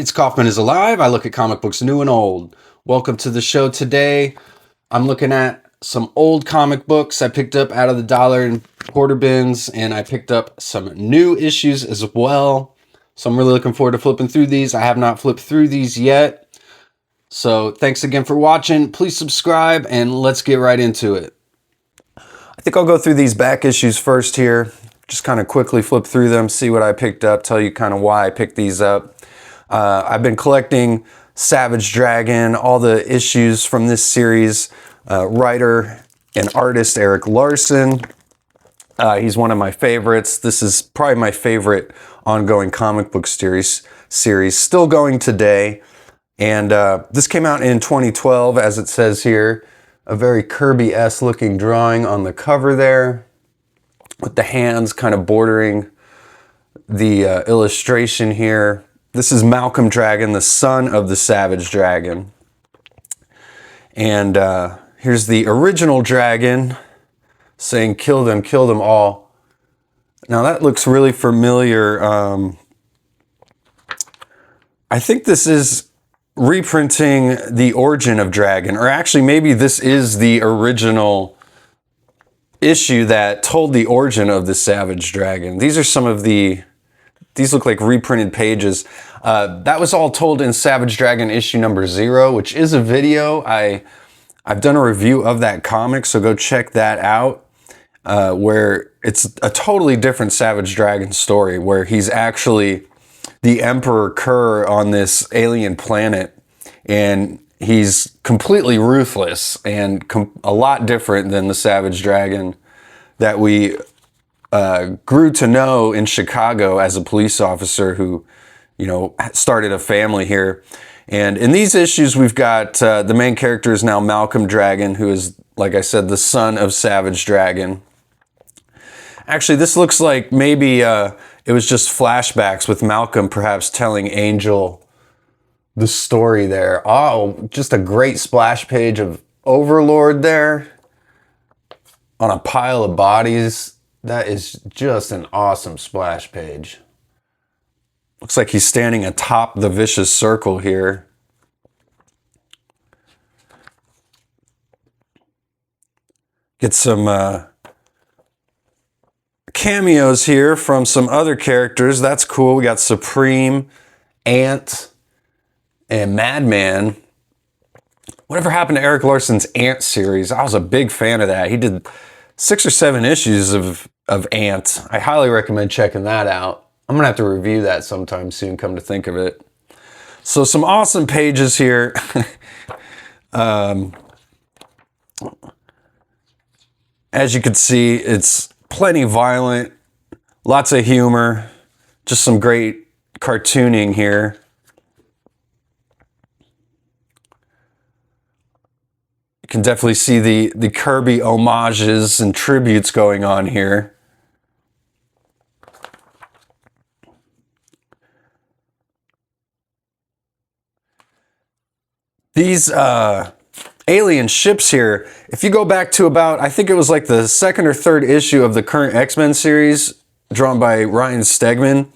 It's Kaufman is Alive. I look at comic books new and old. Welcome to the show today. I'm looking at some old comic books I picked up out of the dollar and quarter bins, and I picked up some new issues as well. So I'm really looking forward to flipping through these. I have not flipped through these yet. So thanks again for watching. Please subscribe and let's get right into it. I think I'll go through these back issues first here. Just kind of quickly flip through them, see what I picked up, tell you kind of why I picked these up. I've been collecting Savage Dragon, all the issues from this series. Writer and artist Erik Larsen. He's one of my favorites. This is probably my favorite ongoing comic book series, still going today. And this came out in 2012, as it says here. A very Kirby-esque looking drawing on the cover there, with the hands kind of bordering the illustration here. This is Malcolm Dragon, the son of the Savage Dragon. And here's the original dragon saying, kill them all. Now that looks really familiar. I think this is reprinting the origin of Dragon, or actually maybe this is the original issue that told the origin of the Savage Dragon. These are some of these look like reprinted pages. That was all told in Savage Dragon issue number 0, which is a video. I've done a review of that comic, so go check that out, where it's a totally different Savage Dragon story, where he's actually the Emperor Kerr on this alien planet, and he's completely ruthless and a lot different than the Savage Dragon that we grew to know in Chicago as a police officer who, started a family here. And in these issues, we've got the main character is now Malcolm Dragon, who is, like I said, the son of Savage Dragon. Actually, this looks like maybe it was just flashbacks with Malcolm perhaps telling Angel the story there. Oh, just a great splash page of Overlord there on a pile of bodies. That is just an awesome splash page. Looks like he's standing atop the vicious circle here. Get some cameos here from some other characters. That's cool. We got Supreme, Ant, and Madman. Whatever happened to Erik Larsen's Ant series? I was a big fan of that. He did 6 or 7 issues of Ant. I highly recommend checking that out. I'm going to have to review that sometime soon, come to think of it. So some awesome pages here. As you can see, it's plenty violent, lots of humor, just some great cartooning here. You can definitely see the Kirby homages and tributes going on here. These alien ships here, if you go back to about, I think it was like the 2nd or 3rd issue of the current X-Men series, drawn by Ryan Stegman,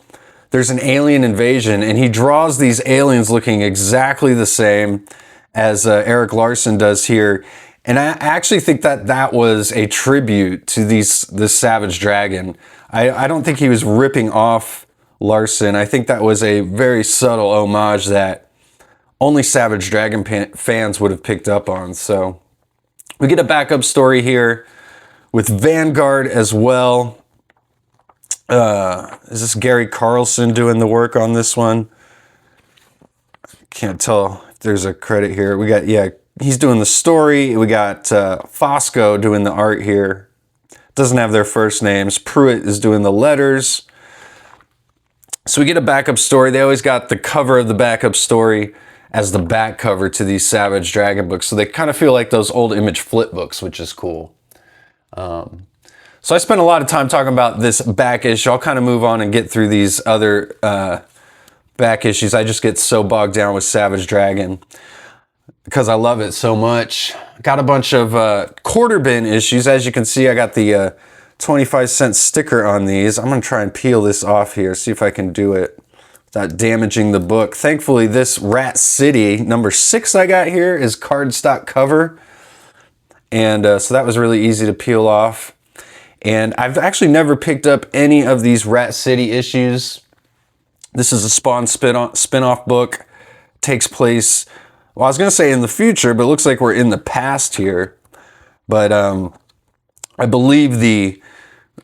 there's an alien invasion, and he draws these aliens looking exactly the same as Erik Larsen does here. And I actually think that was a tribute to this Savage Dragon. I don't think he was ripping off Larsen. I think that was a very subtle homage that only Savage Dragon fans would have picked up on. So we get a backup story here with Vanguard as well. Is this Gary Carlson doing the work on this one? Can't tell if there's a credit here. We got, yeah, he's doing the story. We got Fosco doing the art here. Doesn't have their first names. Pruitt is doing the letters. So we get a backup story. They always got the cover of the backup story as the back cover to these Savage Dragon books. So they kind of feel like those old Image flip books, which is cool. So I spent a lot of time talking about this back issue. I'll kind of move on and get through these other back issues. I just get so bogged down with Savage Dragon because I love it so much. Got a bunch of quarter bin issues. As you can see, I got the 25-cent sticker on these. I'm going to try and peel this off here, see if I can do it without damaging the book. Thankfully, this Rat City number 6 I got here is cardstock cover. And so that was really easy to peel off. And I've actually never picked up any of these Rat City issues. This is a Spawn spin-off book. Takes place, well, I was going to say in the future, but it looks like we're in the past here. But I believe the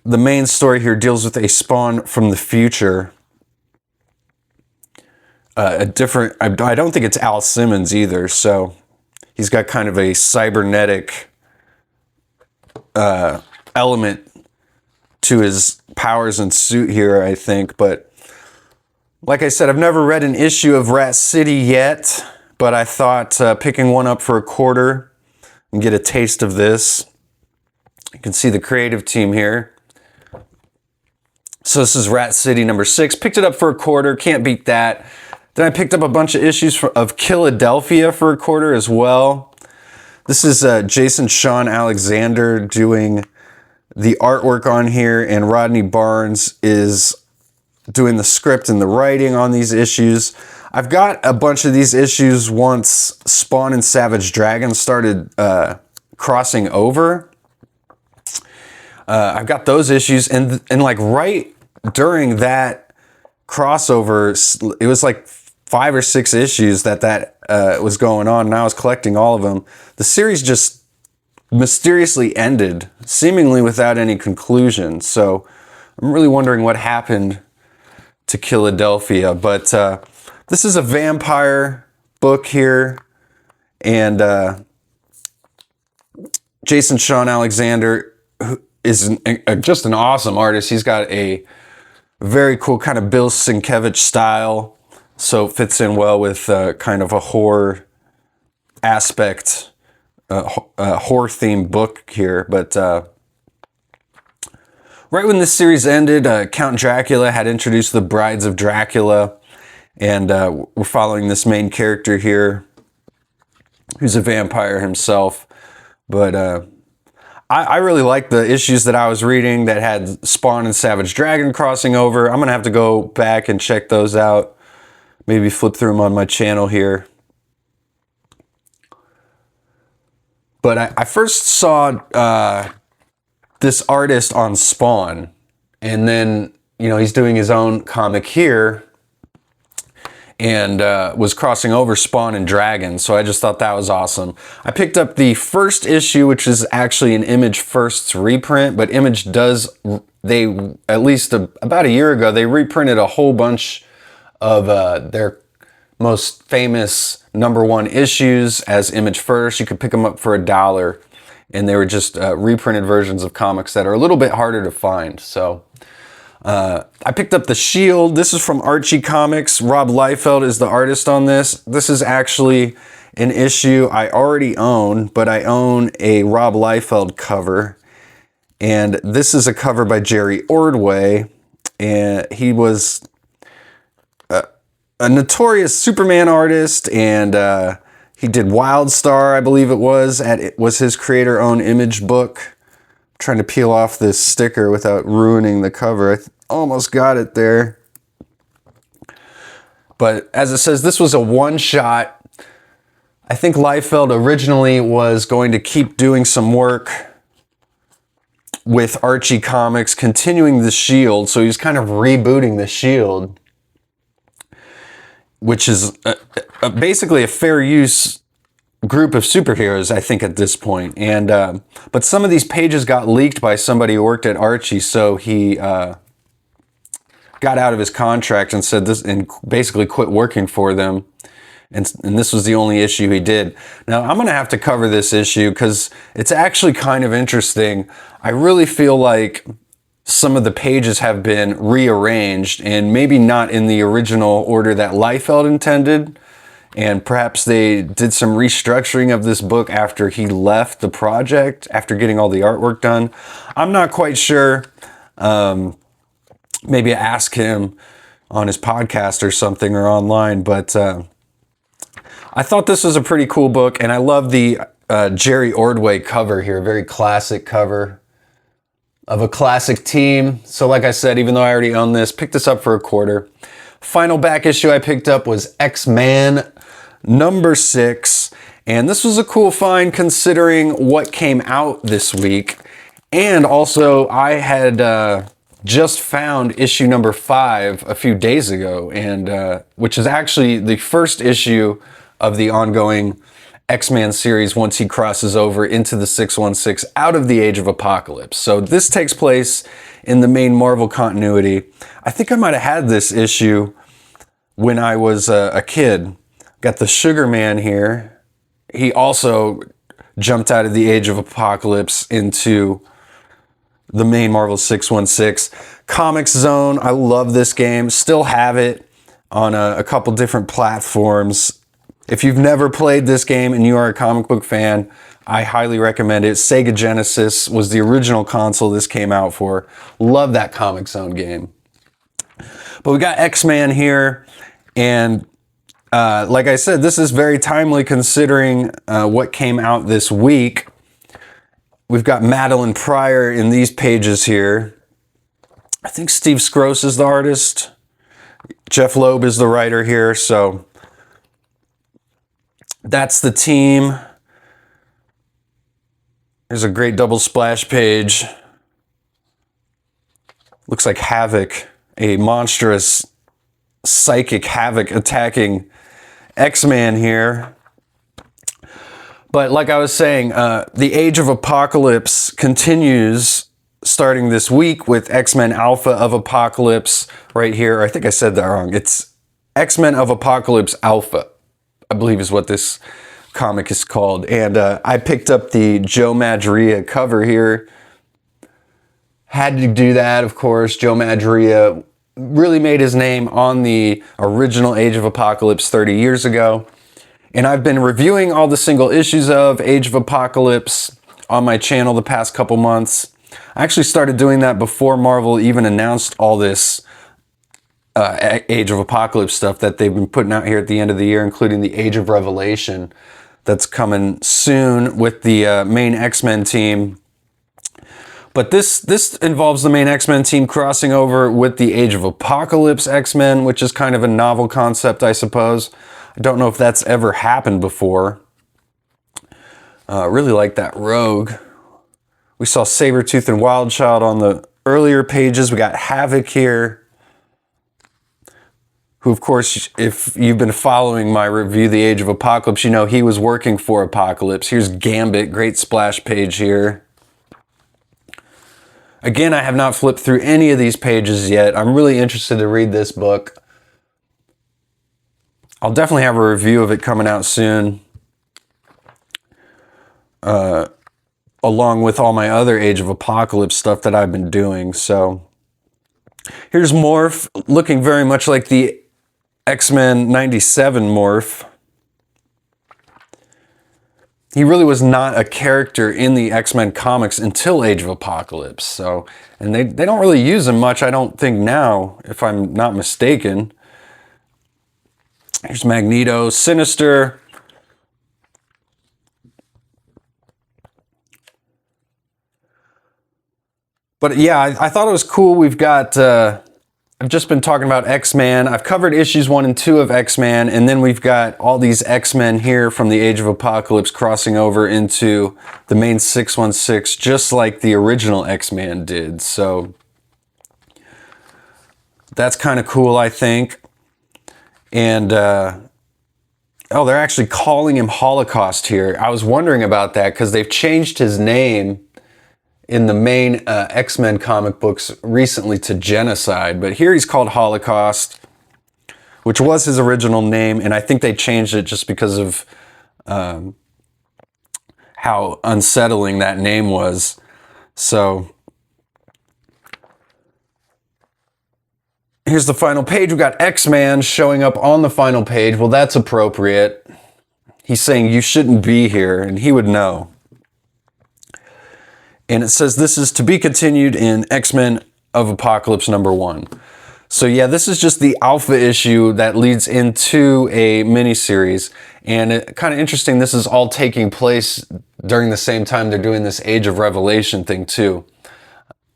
main story here deals with a Spawn from the future. I don't think it's Al Simmons either, so he's got kind of a cybernetic element to his powers and suit here, I think. But like I said, I've never read an issue of Rat City yet, but I thought picking one up for a quarter and get a taste of this. You can see the creative team here. So this is Rat City number 6. Picked it up for a quarter. Can't beat that. Then I picked up a bunch of issues of Philadelphia for a quarter as well. This is Jason Sean Alexander doing the artwork on here, and Rodney Barnes is doing the script and the writing on these issues. I've got a bunch of these issues once Spawn and Savage Dragon started crossing over. I've got those issues, and like right during that crossover, it was like 5 or 6 issues that was going on, and I was collecting all of them. The series just mysteriously ended, seemingly without any conclusion. So I'm really wondering what happened to Philadelphia. But this is a vampire book here, and Jason Sean Alexander is just an awesome artist. He's got a very cool kind of Bill Sienkiewicz style, so it fits in well with kind of a horror aspect, horror-themed book here. But right when this series ended, Count Dracula had introduced the Brides of Dracula, and we're following this main character here, who's a vampire himself. But I really like the issues that I was reading that had Spawn and Savage Dragon crossing over. I'm going to have to go back and check those out. Maybe flip through them on my channel here. But I first saw this artist on Spawn, and then, you know, he's doing his own comic here, and was crossing over Spawn and Dragon, so I just thought that was awesome. I picked up the first issue, which is actually an Image Firsts reprint, but Image at least about a year ago, they reprinted a whole bunch of their most famous #1 issues as Image First. You could pick them up for $1, and they were just reprinted versions of comics that are a little bit harder to find. So I picked up The Shield. This is from Archie Comics. Rob Liefeld is the artist on this. This is actually an issue I already own, but I own a Rob Liefeld cover. And this is a cover by Jerry Ordway. And he was a notorious Superman artist, and he did Wildstar, I believe it was his creator-owned Image book. I'm trying to peel off this sticker without ruining the cover. I almost got it there. But as it says, this was a one-shot. I think Liefeld originally was going to keep doing some work with Archie Comics, continuing The Shield, so he's kind of rebooting The Shield, which is basically a fair use group of superheroes, I think, at this point. And but some of these pages got leaked by somebody who worked at Archie, so he got out of his contract and said this, and basically quit working for them. And this was the only issue he did. Now, I'm going to have to cover this issue because it's actually kind of interesting. I really feel like some of the pages have been rearranged, and maybe not in the original order that Liefeld intended. And perhaps they did some restructuring of this book after he left the project, after getting all the artwork done. I'm not quite sure. Maybe ask him on his podcast or something, or online. But I thought this was a pretty cool book, and I love the Jerry Ordway cover here. Very classic cover of a classic team. So like I said, even though I already own this, picked this up for a quarter. Final back issue I picked up was X-Man number 6. And this was a cool find considering what came out this week. And also, I had just found issue number 5 a few days ago, and which is actually the first issue of the ongoing X-Man series once he crosses over into the 616 out of the Age of Apocalypse. So this takes place in the main Marvel continuity. I think I might have had this issue when I was a kid. Got the Sugar Man here. He also jumped out of the Age of Apocalypse into the main Marvel 616. Comics Zone, I love this game. Still have it on a couple different platforms. If you've never played this game and you are a comic book fan, I highly recommend it. Sega Genesis was the original console this came out for. Love that Comic Zone game. But we got X-Man here, and like I said, this is very timely considering what came out this week. We've got Madeline Pryor in these pages here. I think Steve Skroce is the artist. Jeff Loeb is the writer here, so that's the team. There's a great double splash page. Looks like Havoc, a monstrous psychic Havoc attacking X-Man here. But like I was saying, the Age of Apocalypse continues starting this week with X-Men Alpha of Apocalypse right here. I think I said that wrong. It's X-Men of Apocalypse Alpha, I believe is what this comic is called. And I picked up the Joe Madureira cover here. Had to do that, of course. Joe Madureira really made his name on the original Age of Apocalypse 30 years ago. And I've been reviewing all the single issues of Age of Apocalypse on my channel the past couple months. I actually started doing that before Marvel even announced all this Age of Apocalypse stuff that they've been putting out here at the end of the year, including the Age of Revelation that's coming soon with the main X-Men team. But this involves the main X-Men team crossing over with the Age of Apocalypse X-Men, which is kind of a novel concept, I suppose. I don't know if that's ever happened before. Really like that Rogue. We saw Sabretooth and Wildchild on the earlier pages. We got Havoc here, who, of course, if you've been following my review, The Age of Apocalypse, you know he was working for Apocalypse. Here's Gambit, great splash page here. Again, I have not flipped through any of these pages yet. I'm really interested to read this book. I'll definitely have a review of it coming out soon, along with all my other Age of Apocalypse stuff that I've been doing. So here's Morph, looking very much like the X-Men 97 Morph. He really was not a character in the X-Men comics until Age of Apocalypse. So, and they don't really use him much, I don't think now, if I'm not mistaken. Here's Magneto, Sinister. But yeah, I thought it was cool. We've got, I've just been talking about X-Men. I've covered issues 1 and 2 of X-Men, and then we've got all these X-Men here from the Age of Apocalypse crossing over into the main 616, just like the original X-Men did. So that's kind of cool, I think. And, oh, they're actually calling him Holocaust here. I was wondering about that because they've changed his name in the main X-Men comic books recently to Genocide, but here he's called Holocaust, which was his original name, and I think they changed it just because of how unsettling that name was. So here's the final page. We've got X-Man showing up on the final page. Well, that's appropriate. He's saying you shouldn't be here, and he would know. And it says this is to be continued in X-Men of Apocalypse number 1. So yeah, this is just the alpha issue that leads into a miniseries. And kind of interesting, this is all taking place during the same time they're doing this Age of Revelation thing too.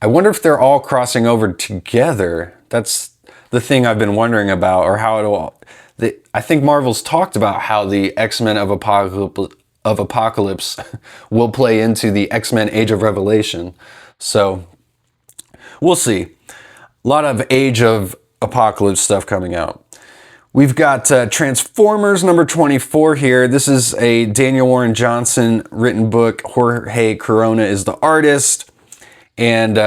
I wonder if they're all crossing over together. That's the thing I've been wondering about, or how it'll. I think Marvel's talked about how the X-Men of Apocalypse will play into the X-Men Age of Revelation. So we'll see. A lot of Age of Apocalypse stuff coming out. We've got Transformers number 24 here. This is a Daniel Warren Johnson written book. Jorge Corona is the artist. And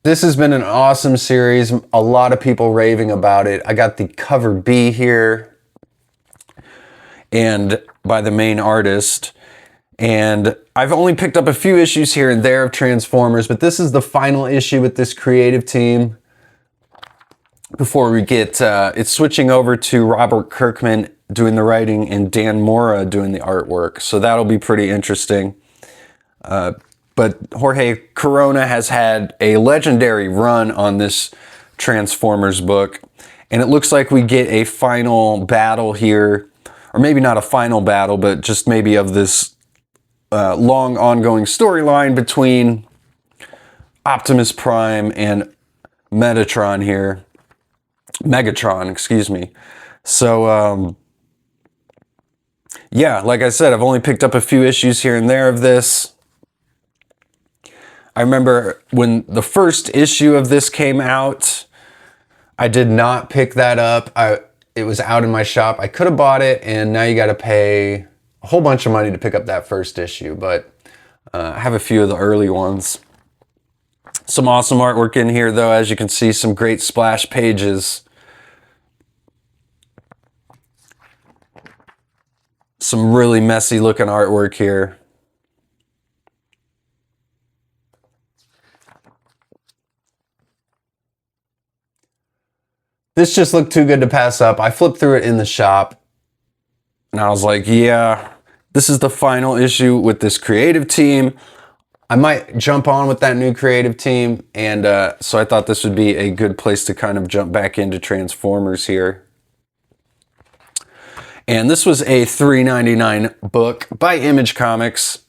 this has been an awesome series. A lot of people raving about it. I got the cover B here, and by the main artist. And I've only picked up a few issues here and there of Transformers, but this is the final issue with this creative team. Before we get, it's switching over to Robert Kirkman doing the writing and Dan Mora doing the artwork. So that'll be pretty interesting. But Jorge Corona has had a legendary run on this Transformers book. And it looks like we get a final battle here. Or maybe not a final battle, but just maybe of this long ongoing storyline between Optimus Prime and Megatron here. Megatron, excuse me. So, yeah, like I said, I've only picked up a few issues here and there of this. I remember when the first issue of this came out, I did not pick that up. It was out in my shop. I could have bought it, and now you got to pay a whole bunch of money to pick up that first issue, but I have a few of the early ones. Some awesome artwork in here, though. As you can see, some great splash pages. Some really messy looking artwork here. This just looked too good to pass up. I flipped through it in the shop, and I was like, yeah, this is the final issue with this creative team. I might jump on with that new creative team, and so I thought this would be a good place to kind of jump back into Transformers here. And this was a $3.99 book by Image Comics.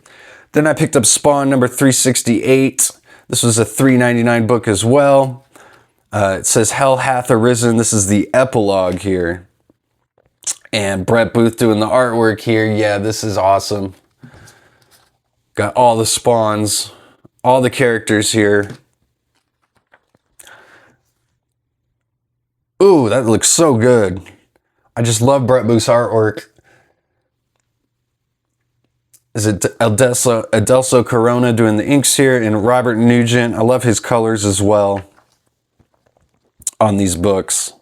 Then I picked up Spawn number 368. This was a $3.99 book as well. It says Hell Hath Arisen. This is the epilogue here. And Brett Booth doing the artwork here. Yeah, this is awesome. Got all the spawns, all the characters here. Ooh, that looks so good. I just love Brett Booth's artwork. Is it Adelso Corona doing the inks here, and Robert Nugent. I love his colors as well on these books.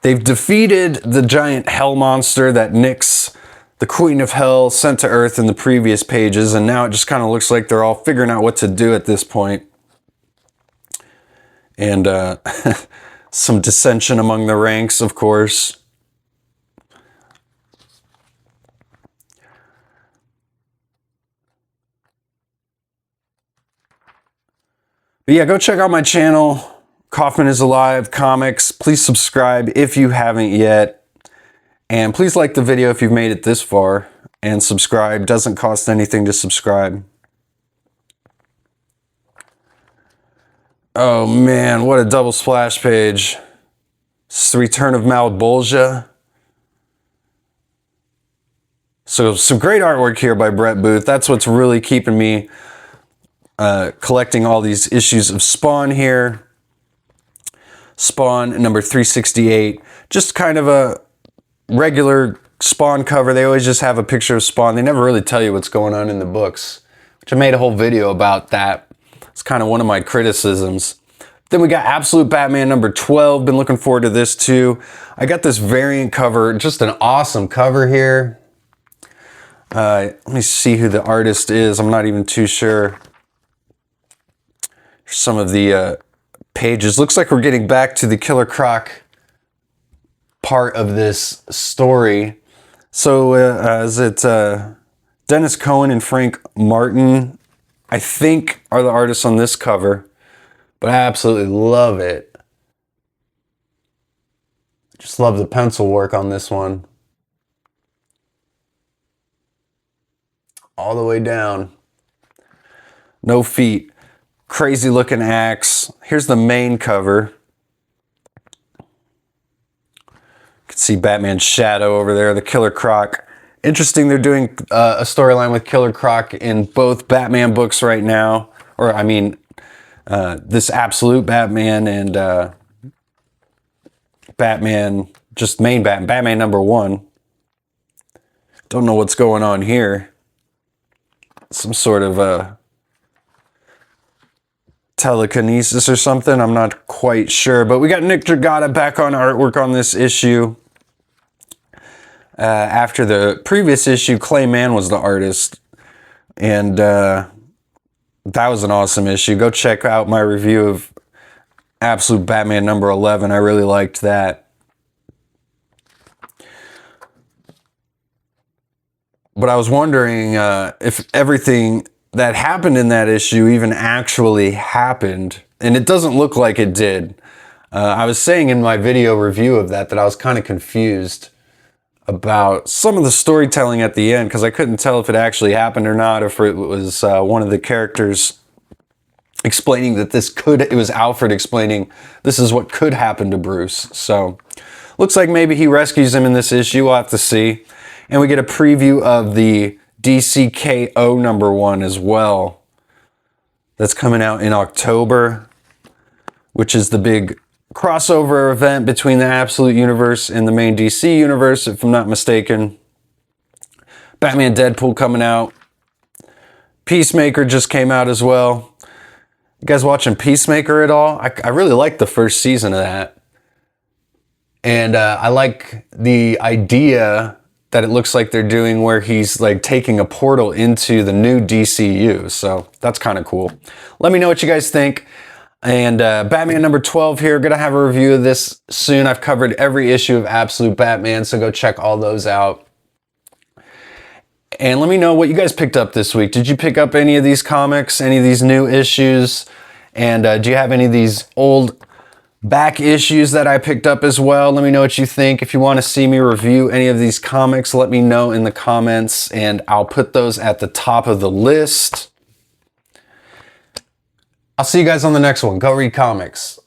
They've defeated the giant hell monster that Nyx, the Queen of Hell, sent to Earth in the previous pages, and now it just kind of looks like they're all figuring out what to do at this point. And some dissension among the ranks, of course. But yeah, go check out my channel, Kaufman is Alive Comics. Please subscribe if you haven't yet. And please like the video if you've made it this far. And subscribe. Doesn't cost anything to subscribe. Oh man, what a double splash page. It's the Return of Malbolgia. So some great artwork here by Brett Booth. That's what's really keeping me collecting all these issues of Spawn here. Spawn number 368. Just kind of a regular Spawn cover. They always just have a picture of Spawn. They never really tell you what's going on in the books, which I made a whole video about that. It's kind of one of my criticisms. Then we got Absolute Batman number 12. Been looking forward to this too. I got this variant cover. Just an awesome cover here. Let me see who the artist is. I'm not even too sure. Some of the pages. Looks like we're getting back to the Killer Croc part of this story. So is it Dennis Cohen and Frank Martin, I think, are the artists on this cover. But I absolutely love it. Just love the pencil work on this one. All the way down. No feet. Crazy looking axe. Here's the main cover. You can see Batman's shadow over there, the Killer Croc. Interesting, they're doing a storyline with Killer Croc in both Batman books right now. Or, I mean, this Absolute Batman and Batman, just main Batman, Batman #1. Don't know what's going on here. Some sort of telekinesis or something. I'm not quite sure. But we got Nick Dragotta back on artwork on this issue. After the previous issue, Clay Mann was the artist. And that was an awesome issue. Go check out my review of Absolute Batman #11. I really liked that. But I was wondering if everything that happened in that issue even actually happened. And it doesn't look like it did. I was saying in my video review of that I was kind of confused about some of the storytelling at the end, because I couldn't tell if it actually happened or not, if it was one of the characters explaining that it was Alfred explaining this is what could happen to Bruce. So looks like maybe he rescues him in this issue. We'll have to see. And we get a preview of the DCKO #1 as well. That's coming out in October, which is the big crossover event between the Absolute Universe and the main DC Universe, if I'm not mistaken. Batman Deadpool coming out. Peacemaker just came out as well. You guys watching Peacemaker at all? I really liked the first season of that. And I like the idea that it looks like they're doing where he's like taking a portal into the new DCU. So that's kind of cool. Let me know what you guys think. And Batman #12 here. Gonna have a review of this soon. I've covered every issue of Absolute Batman, so go check all those out. And let me know what you guys picked up this week. Did you pick up any of these comics, any of these new issues? And do you have any of these old back issues that I picked up as well? Let me know what you think. If you want to see me review any of these comics, let me know in the comments, and I'll put those at the top of the list. I'll see you guys on the next one. Go read comics.